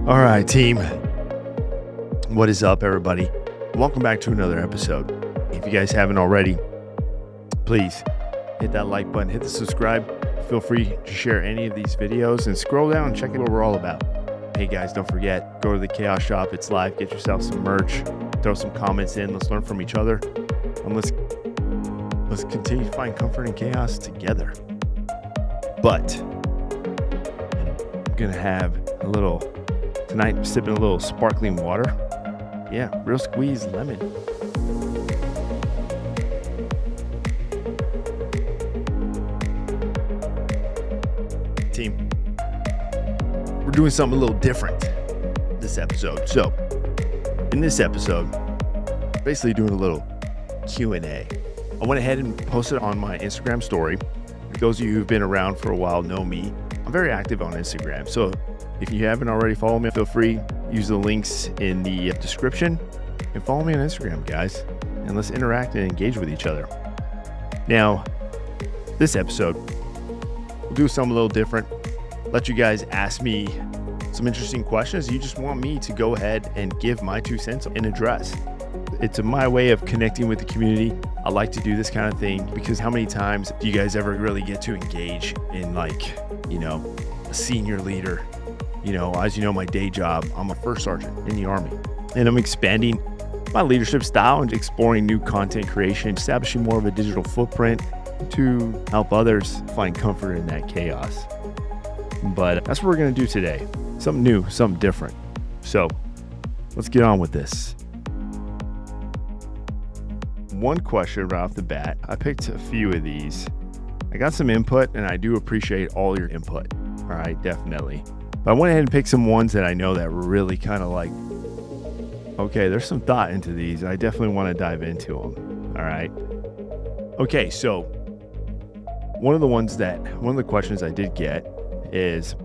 All right, team. What is up, everybody? Welcome back to another episode. If you guys haven't already, please hit that like button, hit the subscribe. Feel free to share any of these videos and scroll down and check out what we're all about. Hey guys, don't forget, go to the Chaos Shop. It's live. Get yourself some merch. Throw some comments in. Let's learn from each other. And let's continue to find comfort in chaos together. But I'm going to have a little, tonight, sipping a little sparkling water. Yeah, real squeezed lemon. Team, we're doing something a little different this episode. So, in this episode, basically doing a little Q&A. I went ahead and posted on my Instagram story. Those of you who've been around for a while know me. I'm very active on Instagram. So, if you haven't already followed me, feel free, use the links in the description and follow me on Instagram, guys. And let's interact and engage with each other. Now, this episode, we'll do something a little different. Let you guys ask me some interesting questions you just want me to go ahead and give my 2 cents and address. It's my way of connecting with the community. I like to do this kind of thing because how many times do you guys ever really get to engage in a senior leader? As you know, my day job, I'm a first sergeant in the Army, and I'm expanding my leadership style and exploring new content creation, establishing more of a digital footprint to help others find comfort in that chaos. But that's what we're going to do today. Something new, something different. So let's get on with this. One question right off the bat. I picked a few of these. I got some input, and I do appreciate all your input. All right, definitely. But I went ahead and picked some ones that I know that were really kind of like, okay, there's some thought into these. I definitely want to dive into them. All right. Okay, so one of the questions I did get is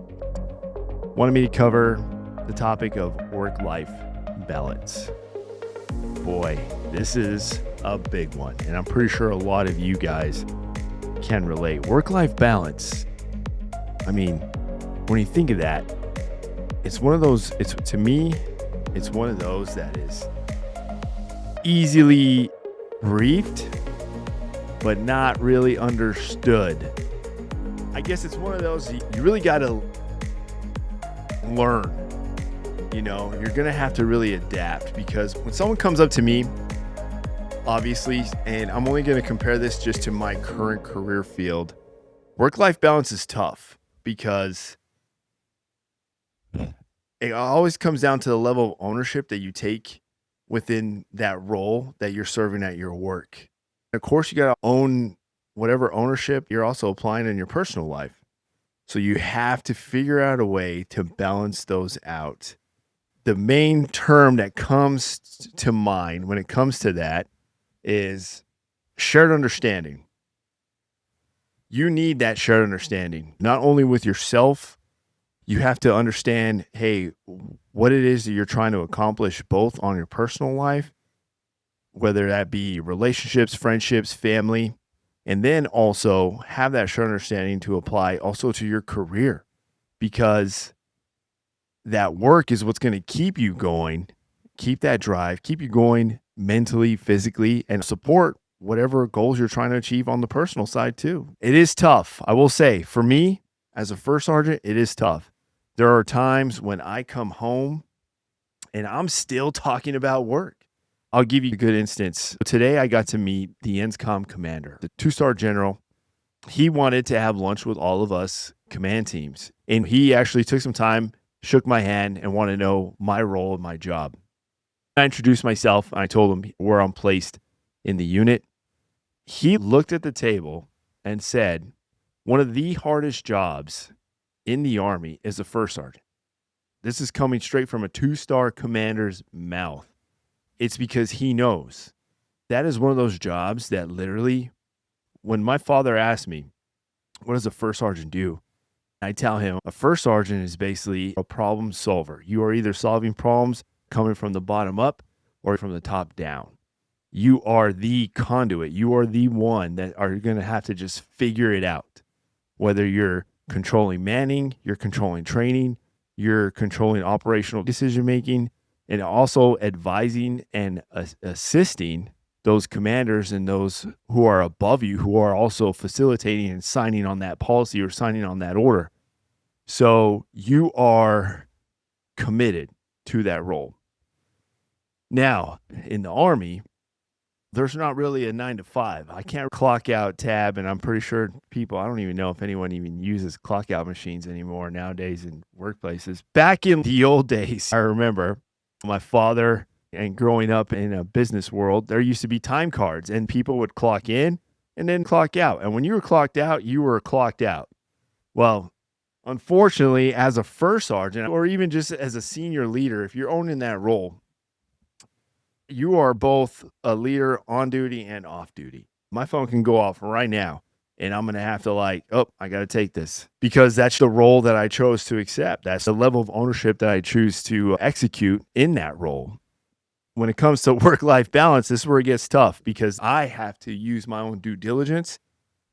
wanted me to cover the topic of work-life balance. Boy, this is a big one, and I'm pretty sure a lot of you guys can relate. Work-life balance. I mean, when you think of that, it's one of those that is easily briefed, but not really understood. I guess it's one of those you really got to learn. You're going to have to really adapt, because when someone comes up to me, obviously, and I'm only going to compare this just to my current career field, work-life balance is tough because it always comes down to the level of ownership that you take within that role that you're serving at your work. Of course, you got to own whatever ownership you're also applying in your personal life. So you have to figure out a way to balance those out. The main term that comes to mind when it comes to that is shared understanding. You need that shared understanding, not only with yourself. You have to understand, hey, what it is that you're trying to accomplish both on your personal life, whether that be relationships, friendships, family, and then also have that shared understanding to apply also to your career, because that work is what's going to keep you going, keep that drive, keep you going mentally, physically, and support whatever goals you're trying to achieve on the personal side too. It is tough. I will say, for me as a first sergeant, it is tough. There are times when I come home and I'm still talking about work. I'll give you a good instance. Today I got to meet the ENSCOM commander, the 2-star general. He wanted to have lunch with all of us command teams, and he actually took some time, shook my hand, and wanted to know my role and my job. I introduced myself, and I told him where I'm placed in the unit. He looked at the table and said, one of the hardest jobs in the Army is a first sergeant. This is coming straight from a 2-star commander's mouth. It's because he knows that is one of those jobs that literally, when my father asked me, what does a first sergeant do? I tell him a first sergeant is basically a problem solver. You are either solving problems coming from the bottom up or from the top down. You are the conduit. You are the one that are going to have to just figure it out. Whether you're controlling manning, you're controlling training, you're controlling operational decision making, and also advising and assisting those commanders and those who are above you, who are also facilitating and signing on that policy or signing on that order. So you are committed to that role. Now, in the Army, there's not really a 9 to 5. I can't clock out tab, and I'm pretty sure I don't even know if anyone even uses clock out machines anymore nowadays in workplaces. Back in the old days, I remember my father and growing up in a business world, there used to be time cards, and people would clock in and then clock out. And when you were clocked out, you were clocked out. Well, unfortunately, as a first sergeant or even just as a senior leader, if you're owning that role, you are both a leader on duty and off duty. My phone can go off right now, and I'm going to have to I got to take this, because that's the role that I chose to accept. That's the level of ownership that I choose to execute in that role. When it comes to work-life balance, this is where it gets tough, because I have to use my own due diligence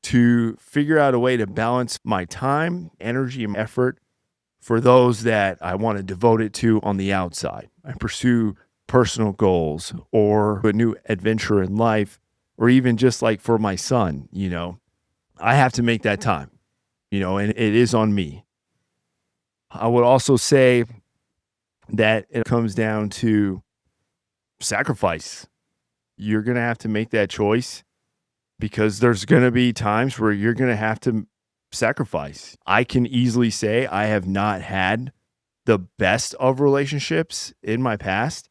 to figure out a way to balance my time, energy, and effort for those that I want to devote it to on the outside. I pursue personal goals or a new adventure in life, or even just like for my son, I have to make that time, and it is on me. I would also say that it comes down to sacrifice. You're going to have to make that choice, because there's going to be times where you're going to have to sacrifice. I can easily say I have not had the best of relationships in my past.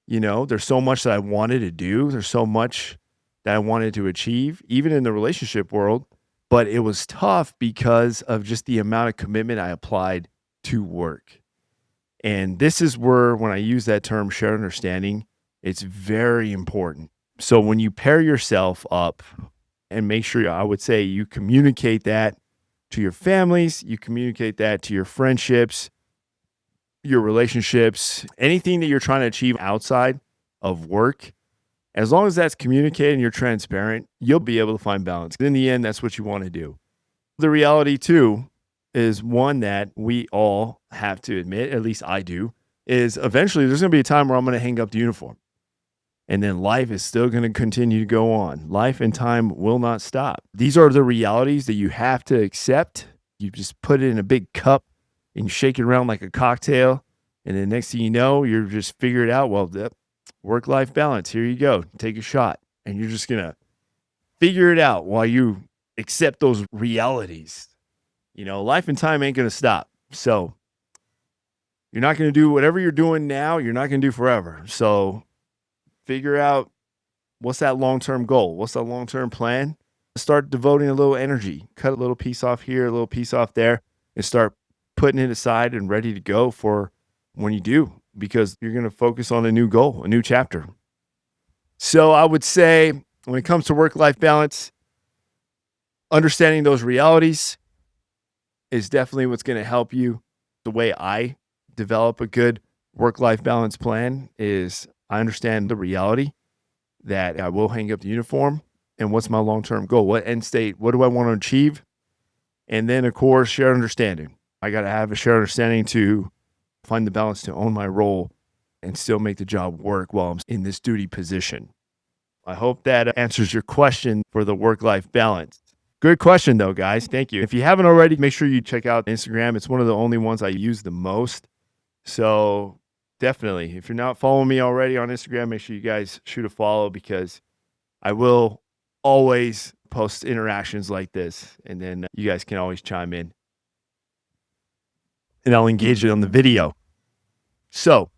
There's so much that I wanted to do. There's so much that I wanted to achieve, even in the relationship world. But it was tough because of just the amount of commitment I applied to work. And this is where, when I use that term shared understanding, it's very important. So when you pair yourself up, and make sure, I would say, you communicate that to your families, you communicate that to your friendships, your relationships, anything that you're trying to achieve outside of work. As long as that's communicated and you're transparent, you'll be able to find balance. In the end, that's what you want to do. The reality, too, is one that we all have to admit, at least I do, is eventually there's going to be a time where I'm going to hang up the uniform. And then life is still going to continue to go on. Life and time will not stop. These are the realities that you have to accept. You just put it in a big cup and you shake it around like a cocktail. And then next thing you know, you're just figured out, well, work-life balance, here you go. Take a shot. And you're just going to figure it out while you accept those realities. Life and time ain't going to stop. So you're not going to do whatever you're doing now, you're not going to do forever. So figure out, what's that long-term goal? What's that long-term plan? Start devoting a little energy. Cut a little piece off here, a little piece off there, and start putting it aside and ready to go for when you do, because you're going to focus on a new goal, a new chapter. So I would say, when it comes to work-life balance, understanding those realities is definitely what's going to help you. The way I develop a good work-life balance plan is I understand the reality that I will hang up the uniform, and what's my long-term goal? What end state? What do I want to achieve? And then, of course, shared understanding. I got to have a shared understanding to find the balance to own my role and still make the job work while I'm in this duty position. I hope that answers your question for the work-life balance. Good question, though, guys. Thank you. If you haven't already, make sure you check out Instagram. It's one of the only ones I use the most. So definitely, if you're not following me already on Instagram, make sure you guys shoot a follow, because I will always post interactions like this, and then you guys can always chime in, and I'll engage it on the video. So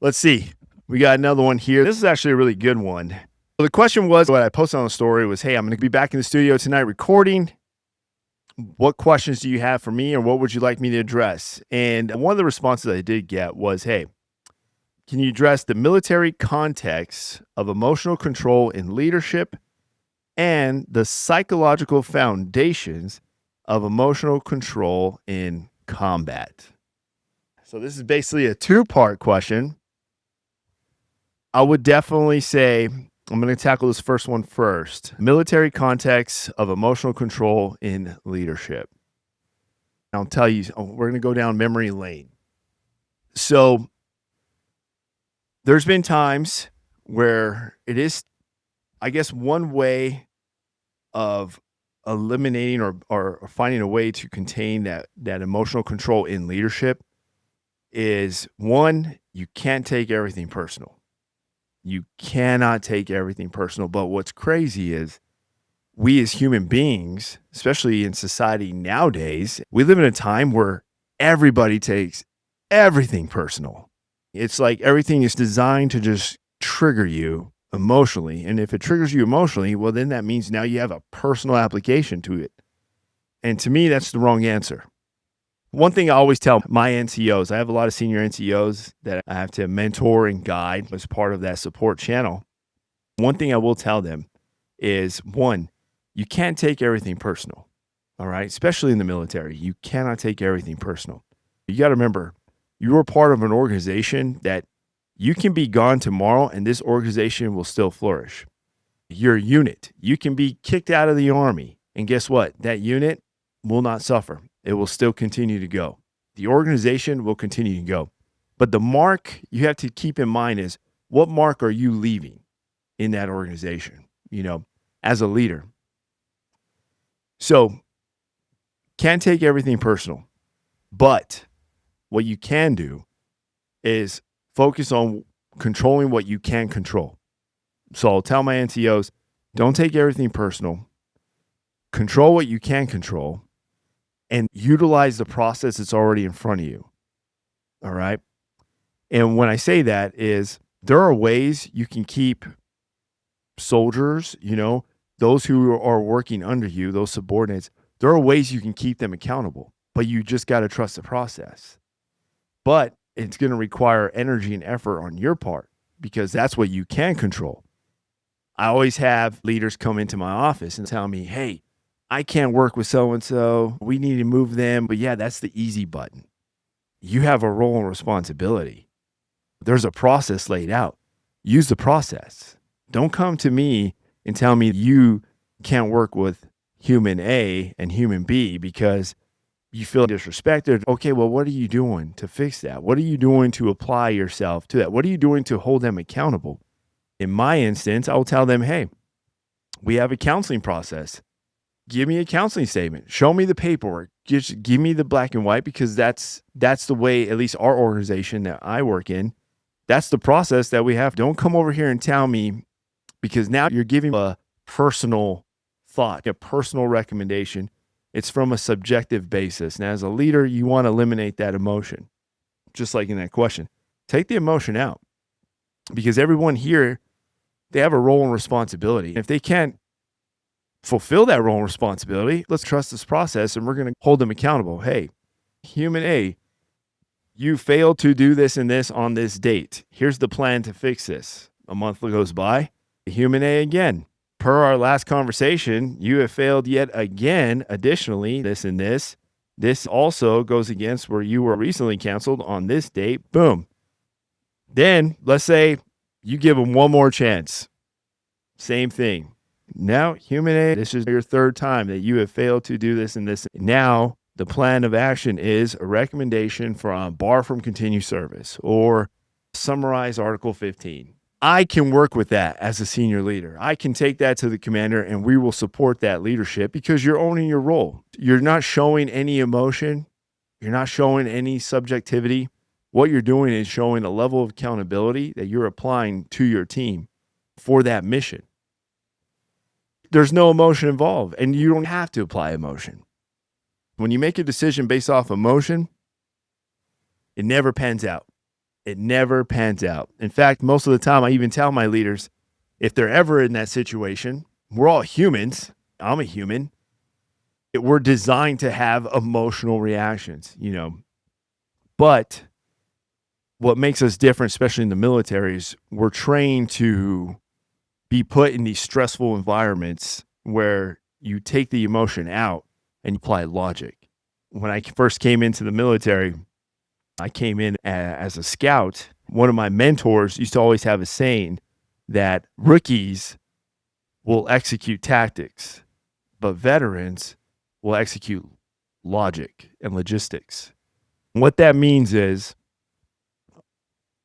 let's see. We got another one here. This is actually a really good one. So the question was, what I posted on the story was, hey, I'm going to be back in the studio tonight recording. What questions do you have for me, or what would you like me to address? And one of the responses I did get was, hey, can you address the military context of emotional control in leadership and the psychological foundations of emotional control in combat? So this is basically a two-part question. I would definitely say, I'm going to tackle this first one first. Military context of emotional control in leadership. I'll tell you, we're going to go down memory lane. So there's been times where it is, I guess, one way of eliminating or finding a way to contain that emotional control in leadership is one, you can't take everything personal. You cannot take everything personal. But what's crazy is we as human beings, especially in society nowadays, we live in a time where everybody takes everything personal. It's like everything is designed to just trigger you emotionally. And if it triggers you emotionally, well, then that means now you have a personal application to it. And to me, that's the wrong answer. One thing I always tell my NCOs, I have a lot of senior NCOs that I have to mentor and guide as part of that support channel. One thing I will tell them is one, you can't take everything personal. All right. Especially in the military, you cannot take everything personal. You got to remember, you are part of an organization that you can be gone tomorrow and this organization will still flourish. Your unit, you can be kicked out of the Army. And guess what? That unit will not suffer. It will still continue to go. The organization will continue to go. But the mark you have to keep in mind is what mark are you leaving in that organization, as a leader? So can't take everything personal, but what you can do is focus on controlling what you can control. So I'll tell my NCOs, don't take everything personal, control what you can control, and utilize the process that's already in front of you. All right. And when I say that is there are ways you can keep soldiers, those who are working under you, those subordinates, there are ways you can keep them accountable, but you just got to trust the process. But it's going to require energy and effort on your part because that's what you can control. I always have leaders come into my office and tell me, hey, I can't work with so-and-so. We need to move them. But yeah, that's the easy button. You have a role and responsibility. There's a process laid out. Use the process. Don't come to me and tell me you can't work with human A and human B because you feel disrespected. Okay, well, what are you doing to fix that? What are you doing to apply yourself to that? What are you doing to hold them accountable? In my instance, I'll tell them, hey, we have a counseling process. Give me a counseling statement. Show me the paperwork. Just give me the black and white because that's the way, at least our organization that I work in, that's the process that we have. Don't come over here and tell me because now you're giving a personal thought, a personal recommendation. It's from a subjective basis. And as a leader, you want to eliminate that emotion. Just like in that question, take the emotion out because everyone here, they have a role and responsibility. If they can't fulfill that role and responsibility, let's trust this process and we're going to hold them accountable. Hey, human A, you failed to do this and this on this date. Here's the plan to fix this. A month goes by. Human A again. Per our last conversation, you have failed yet again. Additionally, this and this. This also goes against where you were recently canceled on this date. Boom. Then let's say you give them one more chance. Same thing. Now, human A, this is your third time that you have failed to do this and this. Now, the plan of action is a recommendation from bar from continued service or summarize Article 15. I can work with that as a senior leader. I can take that to the commander and we will support that leadership because you're owning your role. You're not showing any emotion. You're not showing any subjectivity. What you're doing is showing a level of accountability that you're applying to your team for that mission. There's no emotion involved and you don't have to apply emotion. When you make a decision based off emotion, it never pans out. It never pans out. In fact, most of the time, I even tell my leaders, if they're ever in that situation, we're all humans. I'm a human. We're designed to have emotional reactions, But what makes us different, especially in the military, is we're trained to be put in these stressful environments where you take the emotion out and you apply logic. When I first came into the military, I came in as a scout. One of my mentors used to always have a saying that rookies will execute tactics, but veterans will execute logic and logistics. What that means is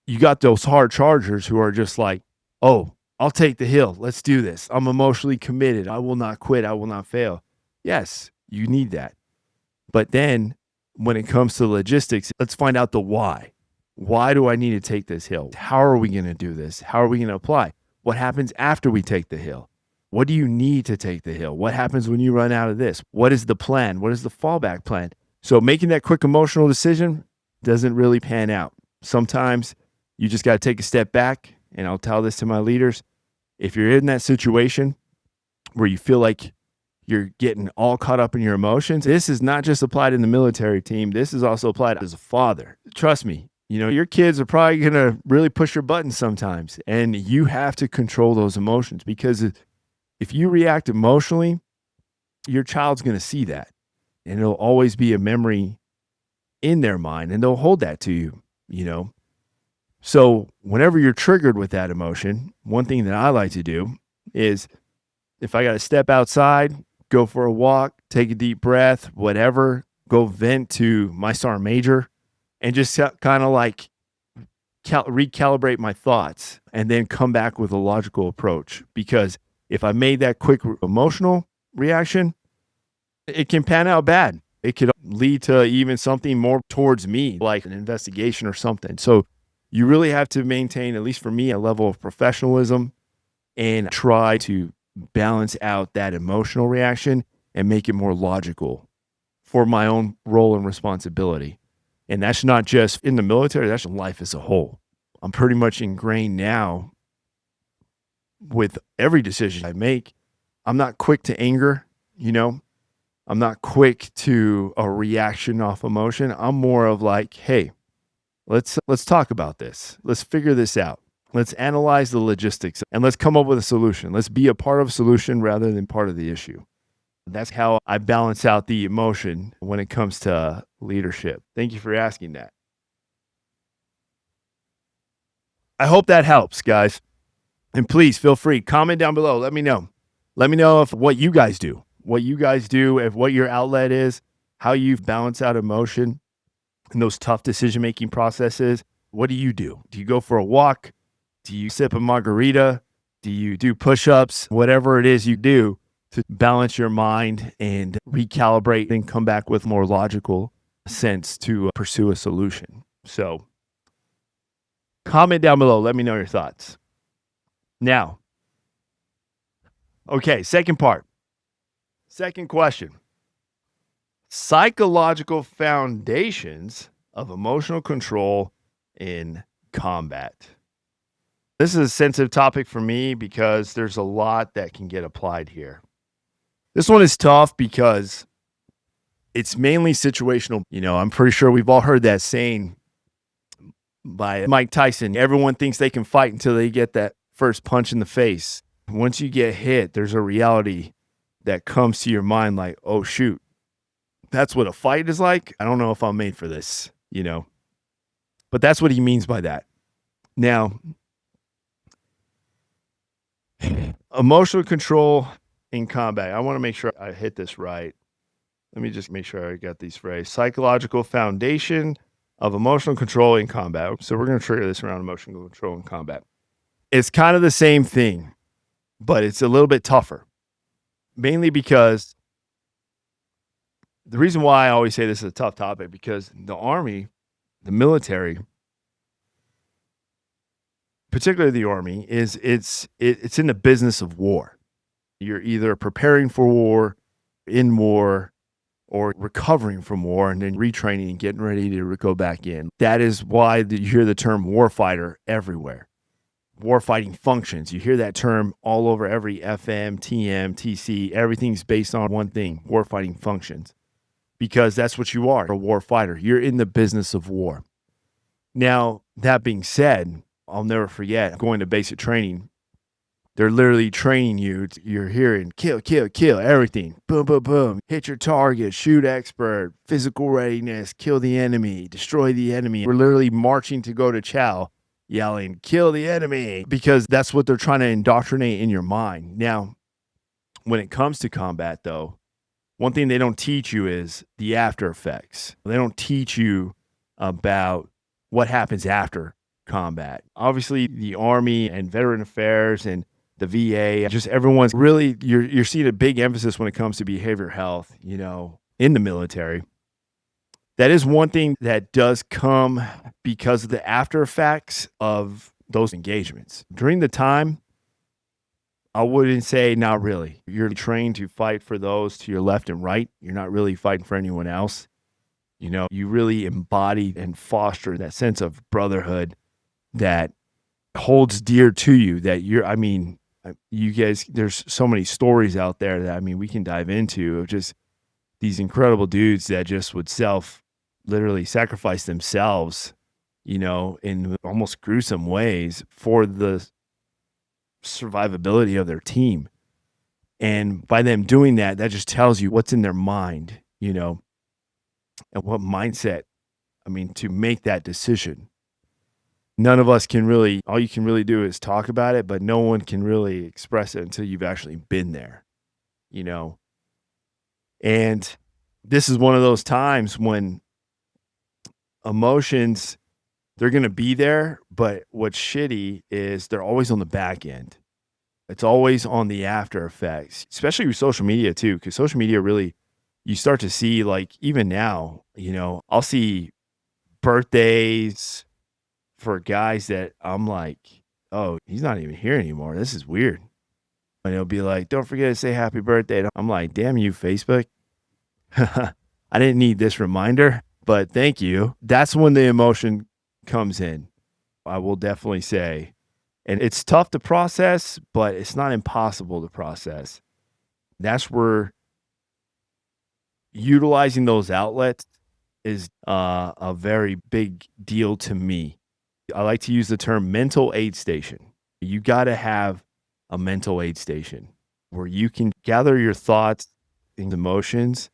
you got those hard chargers who are just like, oh, I'll take the hill. Let's do this. I'm emotionally committed. I will not quit. I will not fail. Yes, you need that. But then when it comes to logistics, let's find out the why. Why do I need to take this hill? How are we going to do this? How are we going to apply? What happens after we take the hill? What do you need to take the hill? What happens when you run out of this? What is the plan? What is the fallback plan? So making that quick emotional decision doesn't really pan out. Sometimes you just got to take a step back, and I'll tell this to my leaders. If you're in that situation where you feel like you're getting all caught up in your emotions, this is not just applied in the military team. This is also applied as a father. Trust me, your kids are probably going to really push your buttons sometimes, and you have to control those emotions, because if you react emotionally, your child's going to see that, and it'll always be a memory in their mind, and they'll hold that to you. So whenever you're triggered with that emotion, one thing that I like to do is, if I got to step outside, go for a walk, take a deep breath, whatever, go vent to my sergeant major, and just kind of like recalibrate my thoughts, and then come back with a logical approach. Because if I made that quick emotional reaction, it can pan out bad. It could lead to even something more towards me, like an investigation or something. So you really have to maintain, at least for me, a level of professionalism, and try to balance out that emotional reaction and make it more logical for my own role and responsibility. And that's not just in the military, that's in life as a whole. I'm pretty much ingrained now with every decision I make. I'm not quick to anger, I'm not quick to a reaction off emotion. I'm more of like, hey, let's talk about this. Let's figure this out. Let's analyze the logistics, and let's come up with a solution. Let's be a part of a solution rather than part of the issue. That's how I balance out the emotion when it comes to leadership. Thank you for asking that. I hope that helps, guys. And please feel free, comment down below. Let me know. Let me know if what you guys do, if what your outlet is, how you balance out emotion in those tough decision-making processes. What do you do? Do you go for a walk? Do you sip a margarita? Do you do push-ups? Whatever it is you do to balance your mind and recalibrate and come back with more logical sense to pursue a solution. So comment down below. Let me know your thoughts. Now, okay, second part. Second question. Psychological foundations of emotional control in combat. This is a sensitive topic for me because there's a lot that can get applied here. This one is tough because it's mainly situational. I'm pretty sure we've all heard that saying by Mike Tyson. Everyone thinks they can fight until they get that first punch in the face. Once you get hit, there's a reality that comes to your mind like, oh, shoot, that's what a fight is like. I don't know if I'm made for this, But that's what he means by that. Now, emotional control in combat. I want to make sure I hit this right. Let me just make sure I got these phrases. Psychological foundation of emotional control in combat. So we're going to trigger this around emotional control in combat. It's kind of the same thing, but it's a little bit tougher. Mainly because the reason why I always say this is a tough topic, because the Army, the military, particularly the Army, it's in the business of war. You're either preparing for war, in war, or recovering from war, and then retraining and getting ready to go back in. That is why you hear the term warfighter everywhere. Warfighting functions. You hear that term all over every FM, TM, TC. Everything's based on one thing: warfighting functions. Because that's what you are, a warfighter. You're in the business of war. Now, that being said, I'll never forget going to basic training. They're literally training you. You're hearing kill, kill, kill, everything. Boom, boom, boom. Hit your target, shoot expert, physical readiness, kill the enemy, destroy the enemy. We're literally marching to go to chow, yelling, kill the enemy, because that's what they're trying to indoctrinate in your mind. Now, when it comes to combat, though, one thing they don't teach you is the after effects. They don't teach you about what happens after combat. Obviously, the Army and Veteran Affairs and the VA, just everyone's really, you're seeing a big emphasis when it comes to behavioral health, in the military. That is one thing that does come because of the after effects of those engagements. During the time, I wouldn't say not really. You're trained to fight for those to your left and right. You're not really fighting for anyone else. You really embody and foster that sense of brotherhood that holds dear to you. You guys, there's so many stories out there that, we can dive into of just these incredible dudes that just would literally sacrifice themselves, in almost gruesome ways for the survivability of their team. And by them doing that, that just tells you what's in their mind, and what mindset, to make that decision. None of us can really, all you can really do is talk about it, but no one can really express it until you've actually been there, And this is one of those times when emotions, they're going to be there, but what's shitty is they're always on the back end. It's always on the after effects, especially with social media too, because social media really, you start to see, like, even now, I'll see birthdays for guys that I'm like, oh, he's not even here anymore. This is weird. And it'll be like, don't forget to say happy birthday. I'm like, damn you, Facebook. I didn't need this reminder, but thank you. That's when the emotion comes in, I will definitely say. And it's tough to process, but it's not impossible to process. That's where utilizing those outlets is a very big deal to me. I like to use the term mental aid station. You got to have a mental aid station where you can gather your thoughts and emotions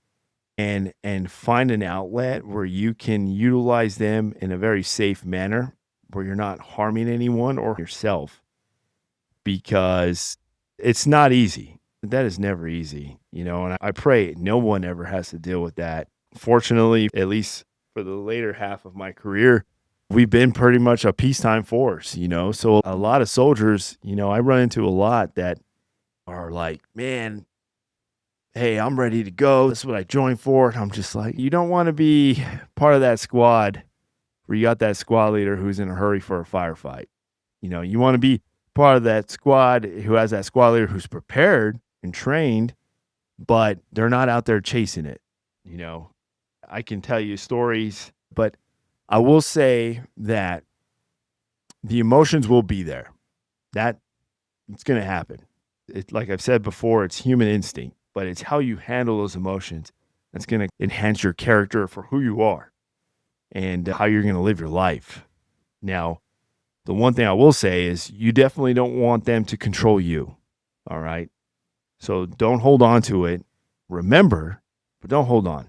and find an outlet where you can utilize them in a very safe manner, where you're not harming anyone or yourself, because it's not easy. That is never easy, and I pray no one ever has to deal with that. Fortunately, at least for the later half of my career, we've been pretty much a peacetime force, so a lot of soldiers, I run into a lot that are like, man, hey, I'm ready to go. This is what I joined for. And I'm just like, you don't want to be part of that squad where you got that squad leader who's in a hurry for a firefight. You want to be part of that squad who has that squad leader who's prepared and trained, but they're not out there chasing it. I can tell you stories, but I will say that the emotions will be there. That it's going to happen. Like I've said before, it's human instinct, but it's how you handle those emotions that's going to enhance your character for who you are and how you're going to live your life. Now, the one thing I will say is you definitely don't want them to control you. All right. So don't hold on to it. Remember, but don't hold on.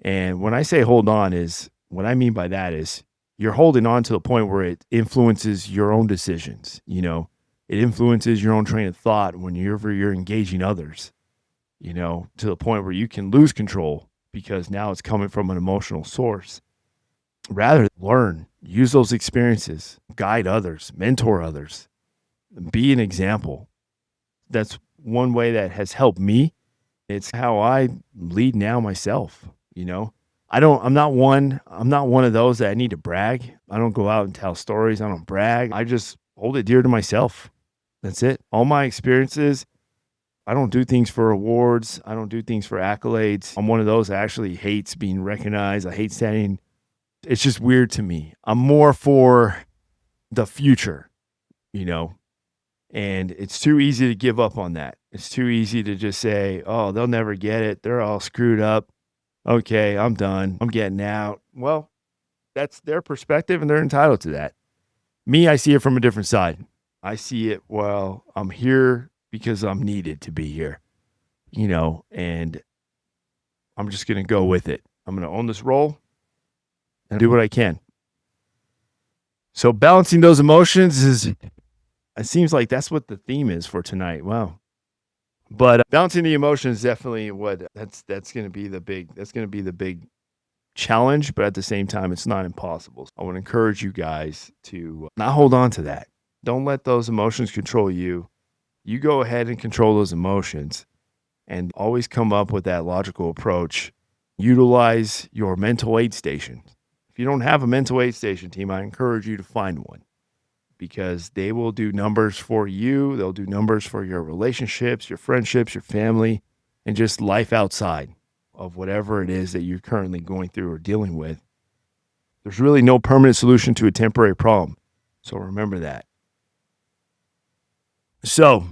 And when I say hold on, is what I mean by that is you're holding on to the point where it influences your own decisions. It influences your own train of thought when you're engaging others, to the point where you can lose control because now it's coming from an emotional source. Rather, learn, use those experiences, guide others, mentor others, be an example. That's one way that has helped me. It's how I lead now myself. I'm not one of those that I need to brag. I don't go out and tell stories. I don't brag. I just hold it dear to myself. That's it. All my experiences, I don't do things for awards. I don't do things for accolades. I'm one of those that actually hates being recognized. I hate standing. It's just weird to me. I'm more for the future, and it's too easy to give up on that. It's too easy to just say, oh, they'll never get it. They're all screwed up. Okay, I'm done. I'm getting out. Well, that's their perspective and they're entitled to that. Me, I see it from a different side. I see it, well, I'm here because I'm needed to be here, and I'm just going to go with it. I'm going to own this role and do what I can. So balancing those emotions it seems like that's what the theme is for tonight. Wow. But balancing the emotions is definitely that's going to be the big challenge, but at the same time, it's not impossible. So I would encourage you guys to not hold on to that. Don't let those emotions control you. You go ahead and control those emotions and always come up with that logical approach. Utilize your mental aid station. If you don't have a mental aid station, team, I encourage you to find one because they will do numbers for you. They'll do numbers for your relationships, your friendships, your family, and just life outside of whatever it is that you're currently going through or dealing with. There's really no permanent solution to a temporary problem. So remember that. So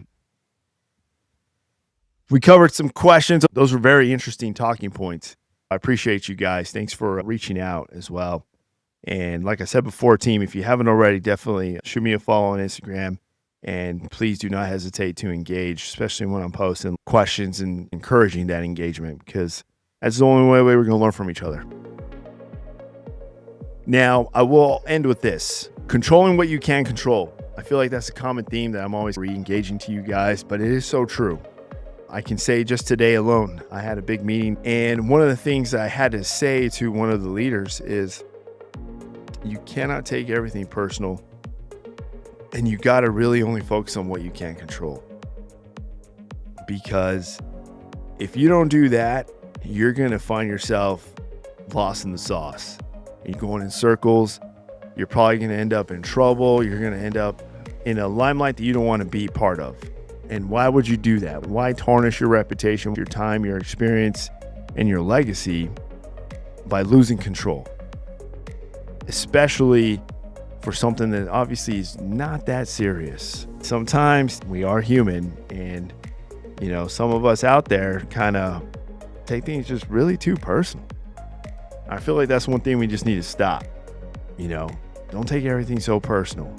we covered some questions. Those were very interesting talking points. I appreciate you guys. Thanks for reaching out as well. And like I said before, team, if you haven't already, definitely shoot me a follow on Instagram. And please do not hesitate to engage, especially when I'm posting questions and encouraging that engagement, because that's the only way we're going to learn from each other. Now, I will end with this. Controlling what you can control. I feel like that's a common theme that I'm always re-engaging to you guys, but it is so true. I can say just today alone, I had a big meeting, and one of the things I had to say to one of the leaders is you cannot take everything personal, and you got to really only focus on what you can control. Because if you don't do that, you're going to find yourself lost in the sauce. You're going in circles. You're probably going to end up in trouble. You're going to end up in a limelight that you don't want to be part of. And why would you do that? Why tarnish your reputation, your time, your experience, and your legacy by losing control? Especially for something that obviously is not that serious. Sometimes we are human, and some of us out there kind of take things just really too personal. I feel like that's one thing we just need to stop. Don't take everything so personal.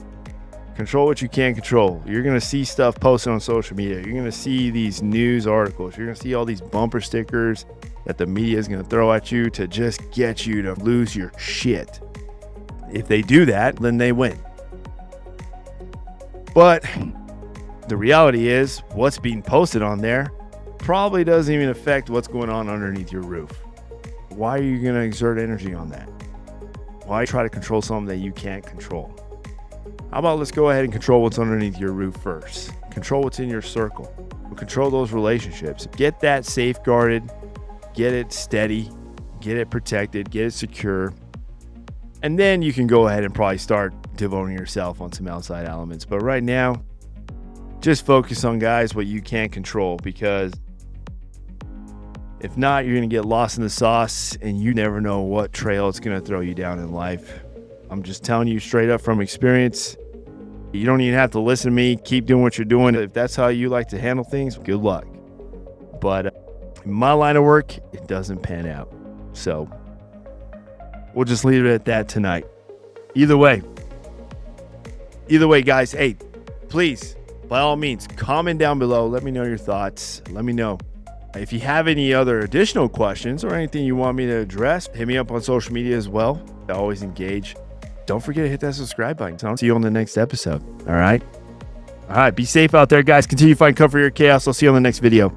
Control what you can control. You're going to see stuff posted on social media. You're going to see these news articles. You're going to see all these bumper stickers that the media is going to throw at you to just get you to lose your shit. If they do that, then they win. But the reality is what's being posted on there probably doesn't even affect what's going on underneath your roof. Why are you going to exert energy on that? Why try to control something that you can't control? How about let's go ahead and control what's underneath your roof first. Control what's in your circle. Control those relationships. Get that safeguarded. Get it steady. Get it protected. Get it secure. And then you can go ahead and probably start devoting yourself on some outside elements. But right now, just focus on, guys, what you can't control, because if not, you're going to get lost in the sauce and you never know what trail it's going to throw you down in life. I'm just telling you straight up from experience. You don't even have to listen to me. Keep doing what you're doing. If that's how you like to handle things, good luck. But in my line of work, it doesn't pan out. So we'll just leave it at that tonight. Either way, guys, hey, please, by all means, comment down below. Let me know your thoughts. Let me know. If you have any other additional questions or anything you want me to address, hit me up on social media as well. I always engage. Don't forget to hit that subscribe button. I'll see you on the next episode. All right. Be safe out there, guys. Continue to find comfort in your chaos. I'll see you on the next video.